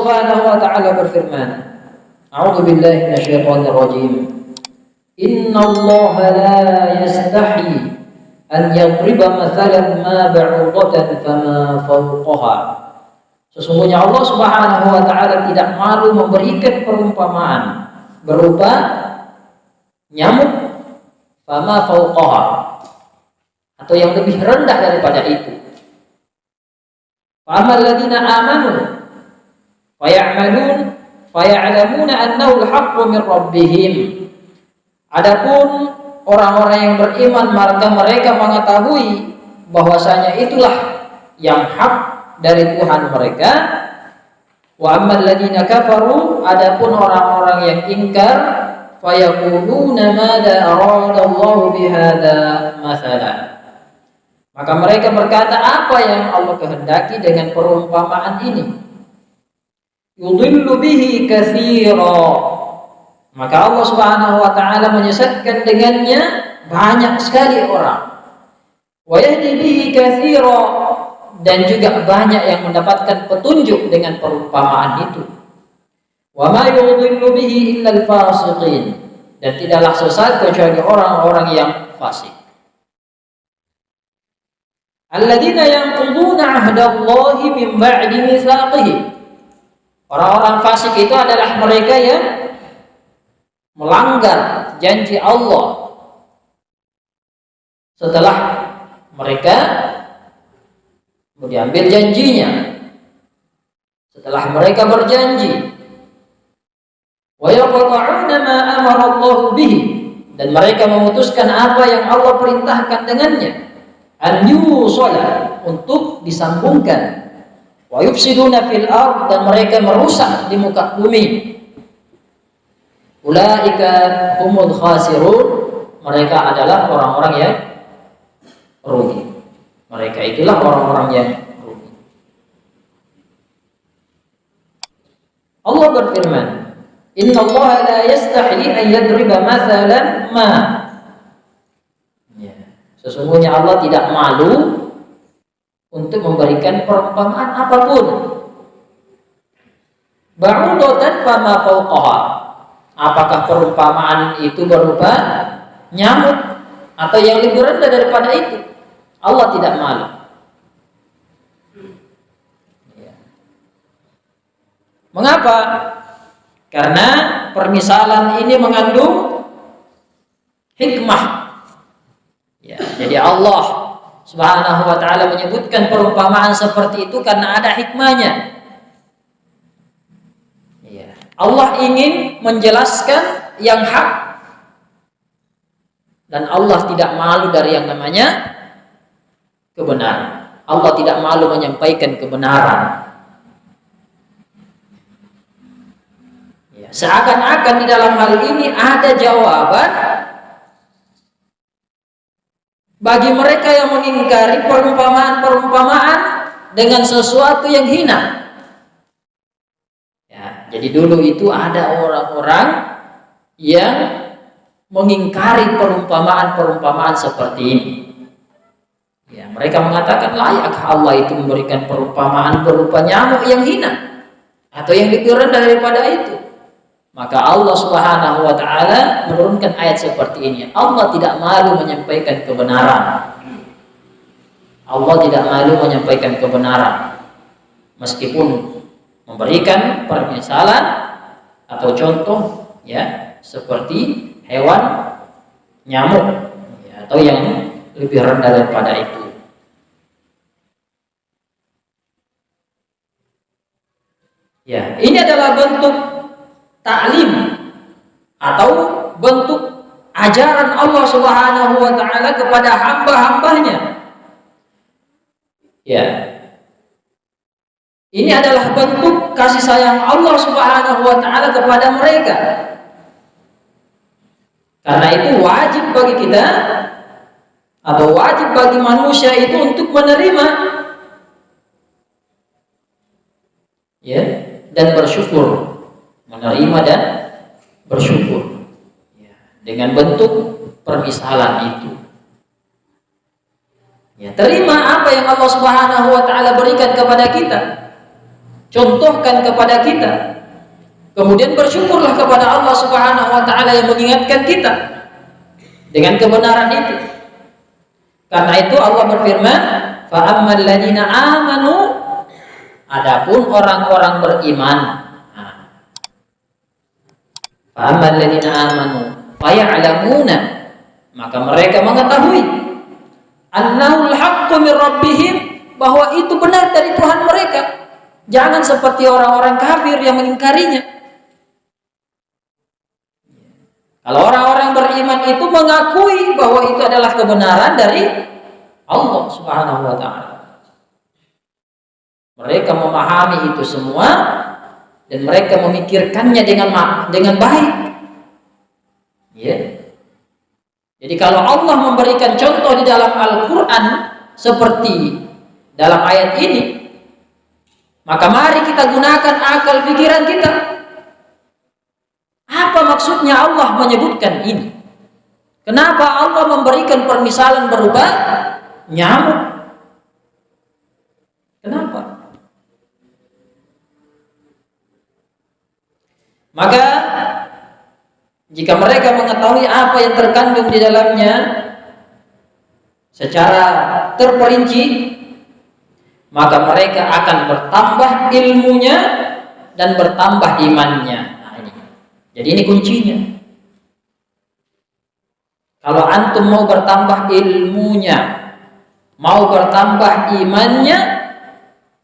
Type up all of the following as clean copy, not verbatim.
Subhanahu wa ta'ala berfirman, A'udzu billahi minasyaitonir rajim. Innallaha la yastahi an yadriba mathalan ma ba'udatan fama fawqaha. Sesungguhnya Allah Subhanahu wa ta'ala tidak malu memberikan perumpamaan berupa nyamuk, fama fawqaha, atau yang lebih rendah daripada itu. Fa ammal ladzina amanu faya'lamuna annahu al-haqqu min rabbihim. Adapun orang-orang yang beriman, maka mereka mengetahui bahwasanya itulah yang hak dari Tuhan mereka. Wa ammal ladzina kafaru, adapun orang-orang yang ingkar, fayaquluna madza arada Allahu bihadza mathalan, maka mereka berkata, apa yang Allah kehendaki dengan perumpamaan ini? Yudhillu bihi katsira, maka Allah Subhanahu wa ta'ala menyesatkan dengannya banyak sekali orang. Wa yahdi bihi katsira, dan juga banyak yang mendapatkan petunjuk dengan perumpamaan itu. Wa ma yudhillu bihi illa al-fasiqin, dan tidaklah sesat kecuali orang-orang yang fasik. Alladzina yanquduna 'ahdallahi min ba'di mitsaqihi. Orang-orang fasik itu adalah mereka yang melanggar janji Allah setelah mereka diambil janjinya, setelah mereka berjanji. Wa yaqta'una ma amara Allah bihi, dan mereka memutuskan apa yang Allah perintahkan dengannya. An yusala, untuk disambungkan. Wa yufsiduna fil ard, dan mereka merusak di muka bumi. Ulaika humul khasirun, mereka adalah orang-orang yang rugi. Mereka itulah orang-orang yang rugi. Allah berfirman, Innallaha la yastahi an yadriba mathalan ma. Sesungguhnya Allah tidak malu untuk memberikan perumpamaan apapun. Ba'udatan fama fawqaha, apakah perumpamaan itu berupa nyamuk atau yang lebih rendah daripada itu? Allah tidak malu. Mengapa? Karena permisalan ini mengandung hikmah. Jadi Allah Subhanahu wa ta'ala menyebutkan perumpamaan seperti itu karena ada hikmahnya. Allah ingin menjelaskan yang hak, dan Allah tidak malu dari yang namanya kebenaran. Allah tidak malu menyampaikan kebenaran. Seakan-akan di dalam hal ini ada jawaban bagi mereka yang mengingkari perumpamaan-perumpamaan dengan sesuatu yang hina. Jadi dulu itu ada orang-orang yang mengingkari perumpamaan-perumpamaan seperti ini. Mereka mengatakan, layakkah Allah itu memberikan perumpamaan berupa nyamuk yang hina atau yang lebih rendah daripada itu? Maka Allah Subhanahu wa ta'ala menurunkan ayat seperti ini. Allah tidak malu menyampaikan kebenaran. Allah tidak malu menyampaikan kebenaran, meskipun memberikan permisalan atau contoh seperti hewan nyamuk atau yang lebih rendah daripada itu. Ini adalah bentuk ta'lim atau bentuk ajaran Allah Subhanahu wa ta'ala kepada hamba-hambanya. Ini adalah bentuk kasih sayang Allah Subhanahu wa ta'ala kepada mereka. Karena itu wajib bagi kita atau wajib bagi manusia itu untuk menerima dan bersyukur. Menerima dan bersyukur dengan bentuk permisalan itu. Terima apa yang Allah Subhanahu wa ta'ala berikan kepada kita. contohkan kepada kita. Kemudian bersyukurlah kepada Allah Subhanahu wa taala yang mengingatkan kita dengan kebenaran itu. Karena itu Allah berfirman, fa ammal ladina amanu, adapun orang-orang beriman. Fa ammal ladina amanu fa ya'lamuna, maka mereka mengetahui annahul haqqu min rabbihim, bahwa itu benar dari Tuhan mereka. Jangan seperti orang-orang kafir yang mengingkarinya. Kalau orang-orang beriman itu mengakui bahwa itu adalah kebenaran dari Allah Subhanahu wa taala. Mereka memahami itu semua dan mereka memikirkannya dengan baik. Ya. Jadi kalau Allah memberikan contoh di dalam Al-Qur'an seperti dalam ayat ini, maka mari kita gunakan akal pikiran kita. Apa maksudnya Allah menyebutkan ini? Kenapa Allah memberikan permisalan berupa nyamuk? Kenapa? Maka jika mereka mengetahui apa yang terkandung di dalamnya secara terperinci, maka mereka akan bertambah ilmunya dan bertambah imannya. Jadi ini kuncinya. Kalau antum mau bertambah ilmunya, mau bertambah imannya,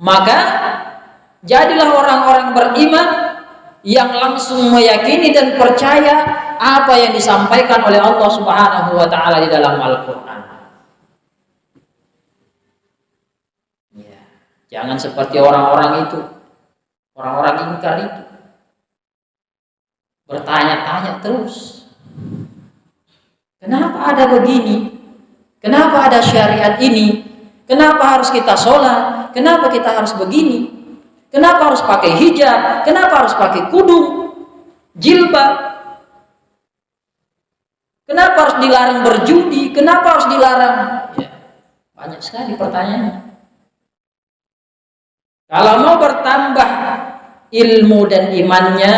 maka jadilah orang-orang beriman yang langsung meyakini dan percaya apa yang disampaikan oleh Allah Subhanahu wa taala di dalam Al-Qur'an. Ya, jangan seperti orang-orang itu, orang-orang ingkar itu. Bertanya-tanya terus, kenapa ada begini? Kenapa ada syariat ini? Kenapa harus kita sholat? Kenapa kita harus begini? Kenapa harus pakai hijab? Kenapa harus pakai kudung, jilbab? Kenapa harus dilarang berjudi? Kenapa harus dilarang? Ya, banyak sekali pertanyaannya. Kalau mau bertambah ilmu dan imannya,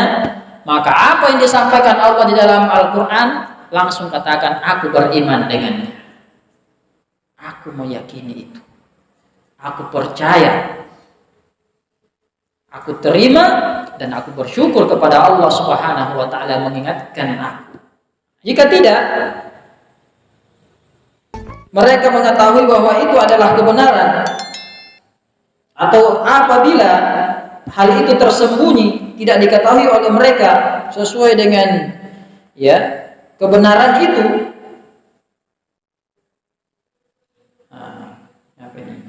maka apa yang disampaikan Allah di dalam Al-Quran, langsung katakan, aku beriman dengannya. Aku meyakini itu. Aku percaya. Aku terima dan aku bersyukur kepada Allah Subhanahu wa taala mengingatkan aku. Jika tidak, mereka mengetahui bahwa itu adalah kebenaran, atau apabila hal itu tersembunyi, tidak diketahui oleh mereka sesuai dengan kebenaran itu,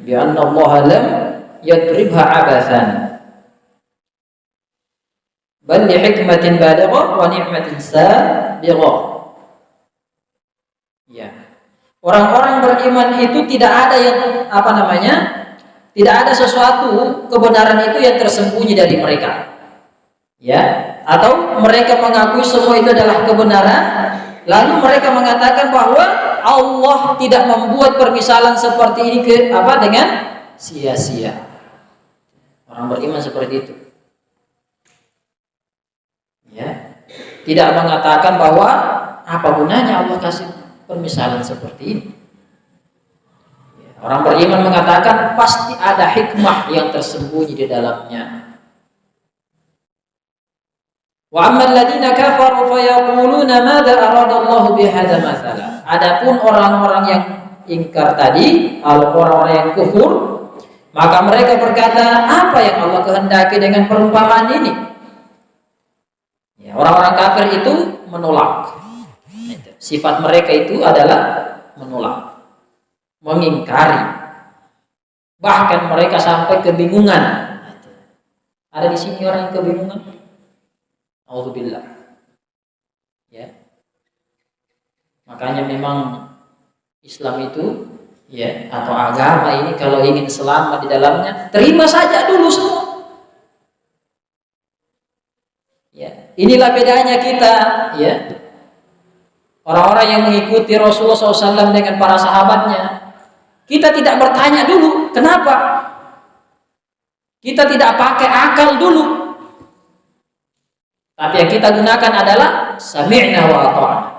bi anna Allah lam yadribha abathan bal li hikmatin balighah wa ni'matin sabighah. Ya. Orang-orang beriman itu tidak ada yang tidak ada sesuatu kebenaran itu yang tersembunyi dari mereka. Ya, atau mereka mengakui semua itu adalah kebenaran, lalu mereka mengatakan bahwa Allah tidak membuat permisalan seperti ini dengan sia-sia. Orang beriman seperti itu. Ya. Tidak mengatakan bahwa apa gunanya Allah kasih permisalan seperti ini. Orang beriman mengatakan pasti ada hikmah yang tersembunyi di dalamnya. Wa ammal ladina kafaru fayaquluna madza aradallahu bihadza mathala. Adapun orang-orang yang ingkar tadi, orang-orang yang kufur, maka mereka berkata, apa yang Allah kehendaki dengan perumpamaan ini? Ya, orang-orang kafir itu menolak. Sifat mereka itu adalah menolak, mengingkari, bahkan mereka sampai kebingungan. Ada di sini orang yang kebingungan? Auzubillah. Ya. Makanya memang Islam itu atau agama ini kalau ingin selamat di dalamnya, terima saja dulu semua. Ya, inilah bedanya kita, orang-orang yang mengikuti Rasulullah SAW dengan para sahabatnya. Kita tidak bertanya dulu, kenapa? Kita tidak pakai akal dulu, tapi yang kita gunakan adalah sami'na wa ata'na.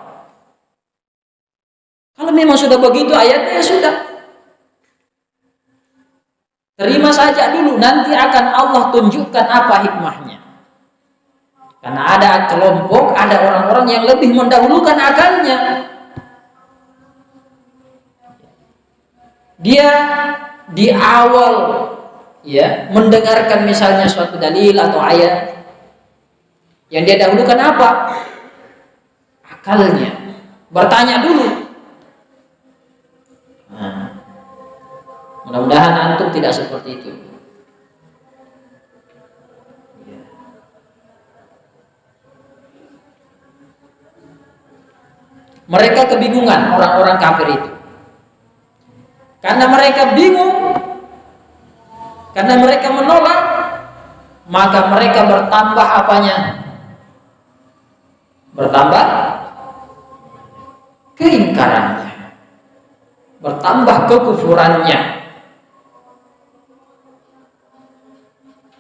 Kalau memang sudah begitu ayatnya, ya sudah, terima saja dulu, nanti akan Allah tunjukkan apa hikmahnya. Karena ada kelompok, ada orang-orang yang lebih mendahulukan akalnya. Dia di awal ya mendengarkan misalnya suatu dalil atau ayat, yang dia dahulukan apa? Akalnya. Bertanya dulu. Nah, mudah-mudahan antum tidak seperti itu. Mereka kebingungan, orang-orang kafir itu. Karena mereka bingung, karena mereka menolak, maka mereka bertambah apanya? Bertambah keingkarannya, bertambah kekufurannya.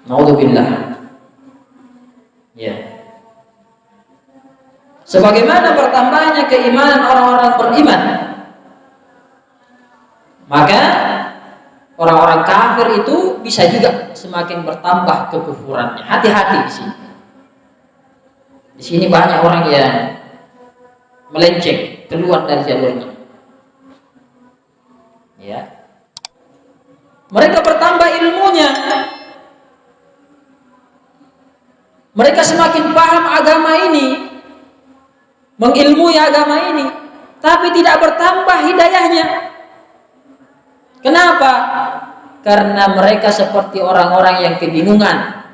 Naudzubillah. Ya. Sebagaimana bertambahnya keimanan orang-orang beriman, maka orang-orang kafir itu bisa juga semakin bertambah kekufurannya. Hati-hati di sini. Di sini banyak orang yang melenceng, keluar dari jalurnya. Ya. Mereka bertambah ilmunya. Mereka semakin paham agama ini, mengilmui agama ini, tapi tidak bertambah hidayahnya. Kenapa? Karena mereka seperti orang-orang yang kebingungan,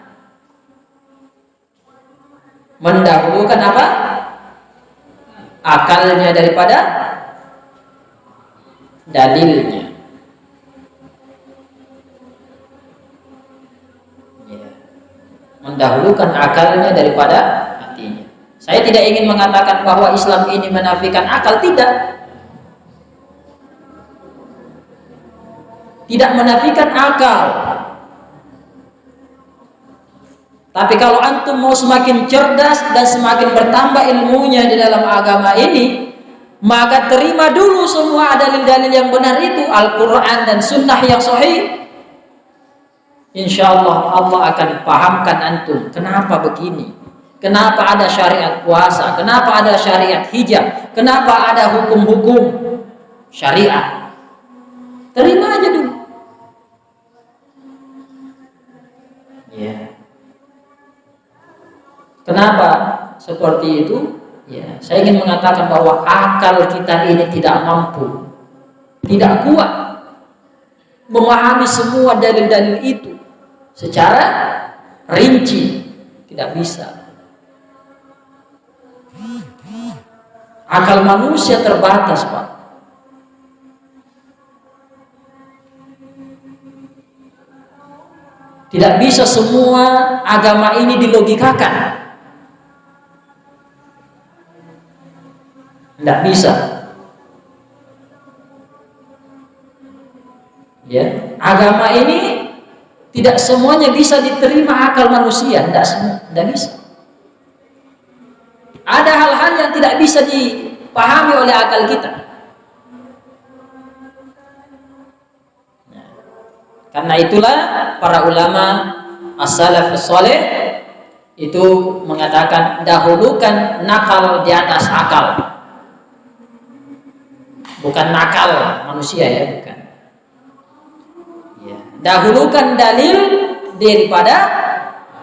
mendahulukan apa? Akalnya daripada dalilnya. Mendahulukan akalnya daripada hatinya. Saya tidak ingin mengatakan bahwa Islam ini menafikan akal, tidak. Tidak menafikan akal. Tapi kalau antum mau semakin cerdas dan semakin bertambah ilmunya di dalam agama ini, maka terima dulu semua dalil-dalil yang benar itu, Al-Quran dan Sunnah yang sahih. Insya Allah Allah akan pahamkan antum kenapa begini, kenapa ada syariat puasa, kenapa ada syariat hijab, kenapa ada hukum-hukum syariat. Terima aja dulu. Ya. Kenapa seperti itu? Ya, saya ingin mengatakan bahwa akal kita ini tidak mampu, tidak kuat memahami semua dalil-dalil itu secara rinci, tidak bisa. Akal manusia terbatas, Pak. Tidak bisa semua agama ini dilogikakan. Tidak bisa. Ya, agama ini tidak semuanya bisa diterima akal manusia, tidak bisa. Ada hal-hal yang tidak bisa dipahami oleh akal kita. Karena itulah para ulama as-salafus saleh itu mengatakan dahulukan nakal di atas akal. Bukan nakal manusia ya, bukan. Ya. Dahulukan dalil daripada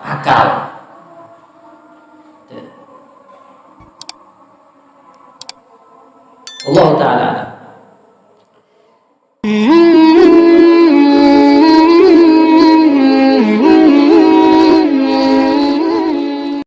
akal. Allah Ta'ala.